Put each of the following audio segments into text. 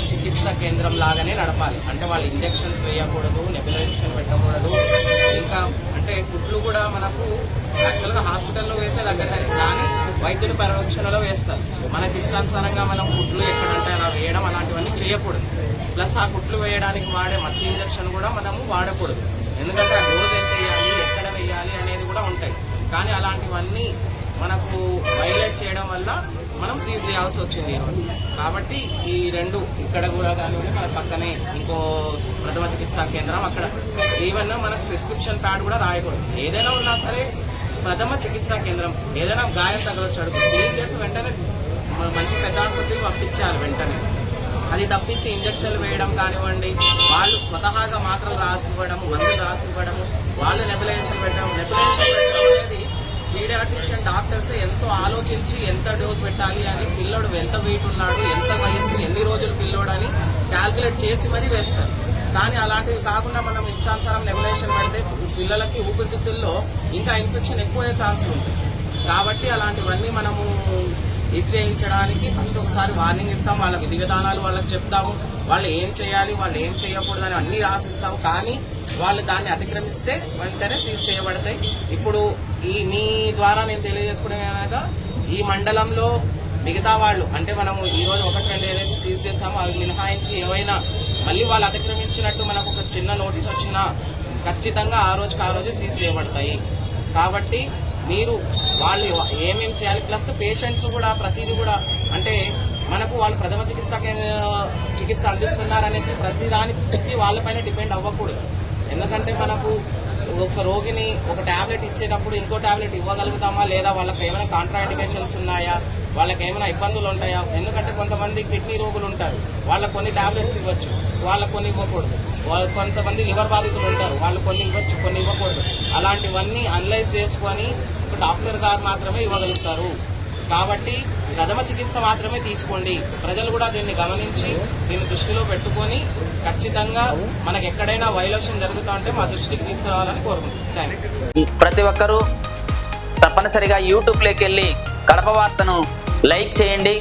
చికిత్సా కేంద్రం లాగానే నడపాలి. అంటే వాళ్ళు ఇంజెక్షన్స్ వేయకూడదు, నెబులైజేషన్ పెట్టకూడదు. ఇంకా అంటే కుట్లు కూడా మనకు యాక్చువల్గా హాస్పిటల్లో వేసేది అక్కడే, కానీ వైద్యుల పర్యవేక్షణలో వేస్తారు. మనకి ఇష్టానుసారంగా మనం కుట్లు ఎక్కడంటే అలా వేయడం అలాంటివన్నీ చేయకూడదు. ప్లస్ ఆ కుట్లు వేయడానికి వాడే మట్టి ఇంజెక్షన్ కూడా మనము వాడకూడదు. ఎందుకంటే ఆ డోస్ ఎంత వేయాలి, ఎక్కడ వేయాలి అనేది కూడా ఉంటాయి. కానీ అలాంటివన్నీ మనకు వైలేట్ చేయడం వల్ల మనం సీజ్ చేయాల్సి వచ్చింది ఈరోజు. కాబట్టి ఈ రెండు ఇక్కడ కూడా కానివ్వండి, మన పక్కనే ఇంకో ప్రథమ చికిత్సా కేంద్రం అక్కడ ఈవెన్ మనకు ప్రిస్క్రిప్షన్ ప్యాడ్ కూడా రాయకూడదు. ఏదైనా ఉన్నా సరే ప్రథమ చికిత్సా కేంద్రం ఏదైనా గాయం తగలొచ్చాడు క్లీన్ చేసి వెంటనే మంచి పెద్ద ఆసుపత్రికి పంపించాలి వెంటనే. అది తప్పించి ఇంజక్షన్లు వేయడం కానివ్వండి, వాళ్ళు స్వతహాగా మాత్రలు రాసివ్వడము, మందులు రాసివ్వడము, వాళ్ళు నెబులైజేషన్ పెట్టడం అనేది పీడియాట్రిషియన్ డాక్టర్స్ ఎంతో ఆలోచించి ఎంత డోస్ పెట్టాలి అని, పిల్లోడు ఎంత వెయిట్ ఉన్నాడు, ఎంత వయసు, ఎన్ని రోజులు పిల్లోడు అని క్యాల్కులేట్ చేసి మరీ వేస్తారు. కానీ అలాంటివి కాకుండా మనం ఇష్టానుసారం నెబులైజేషన్ పెడితే పిల్లలకి ఊపిరితిత్తుల్లో ఇంకా ఇన్ఫెక్షన్ ఎక్కువయ్యే ఛాన్సులు ఉంటాయి. కాబట్టి అలాంటివన్నీ మనము ఇది చేయించడానికి ఫస్ట్ ఒకసారి వార్నింగ్ ఇస్తాం, వాళ్ళ విధి విధానాలు వాళ్ళకి చెప్తాము, వాళ్ళు ఏం చేయాలి, వాళ్ళు ఏం చేయకూడదు అని అన్నీ రాసిస్తాము. కానీ వాళ్ళు దాన్ని అతిక్రమిస్తే వెంటనే సీజ్ చేయబడతాయి. ఇప్పుడు మీ ద్వారా నేను తెలియజేసుకునేలాగా ఈ మండలంలో మిగతా వాళ్ళు అంటే మనము ఈరోజు 1-2 ఏదైతే సీజ్ చేస్తామో అవి మినహాయించి ఏవైనా మళ్ళీ వాళ్ళు అతిక్రమించినట్టు మనకు ఒక చిన్న నోటీస్ వచ్చినా ఖచ్చితంగా ఆ రోజు సీజ్ చేయబడతాయి. కాబట్టి మీరు వాళ్ళు ఏమేమి చేయాలి, ప్లస్ పేషెంట్స్ కూడా ప్రతిదీ కూడా అంటే మనకు వాళ్ళు ప్రథమ చికిత్స అందిస్తున్నారనేసి ప్రతిదానికి వాళ్ళపైన డిపెండ్ అవ్వకూడదు. ఎందుకంటే మనకు ఒక రోగిని ఒక ట్యాబ్లెట్ ఇచ్చేటప్పుడు ఇంకో ట్యాబ్లెట్ ఇవ్వగలుగుతామా లేదా, వాళ్ళకి ఏమైనా కాంట్రాఇండికేషన్స్ ఉన్నాయా, వాళ్ళకి ఏమైనా ఇబ్బందులు ఉంటాయా. ఎందుకంటే కొంతమంది కిడ్నీ రోగులు ఉంటారు, వాళ్ళకి కొన్ని ట్యాబ్లెట్స్ ఇవ్వచ్చు, వాళ్ళకి కొన్ని ఇవ్వకూడదు. కొంతమంది లివర్ బాధితులు ఉంటారు, వాళ్ళు కొన్ని ఇవ్వచ్చు, కొన్ని ఇవ్వకూడదు. అలాంటివన్నీ అనలైజ్ చేసుకొని ఒక డాక్టర్ గారు మాత్రమే ఇవ్వగలుగుతారు. కాబట్టి ప్రథమ చికిత్స మాత్రమే తీసుకోండి. ప్రజలు కూడా దీన్ని గమనించి దీన్ని దృష్టిలో పెట్టుకొని ఖచ్చితంగా మనకు ఎక్కడైనా వైలేషన్ జరుగుతూ ఉంటే మా దృష్టికి తీసుకురావాలని కోరుకుంటున్నాను. ప్రతి ఒక్కరూ తప్పనిసరిగా యూట్యూబ్లోకి వెళ్ళి కడప వార్తను లైక్ చేయండి,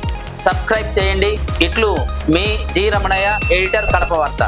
సబ్స్క్రైబ్ చేయండి. ఇట్లు మీ జి రమణయ్య, ఎడిటర్, కడప వార్త.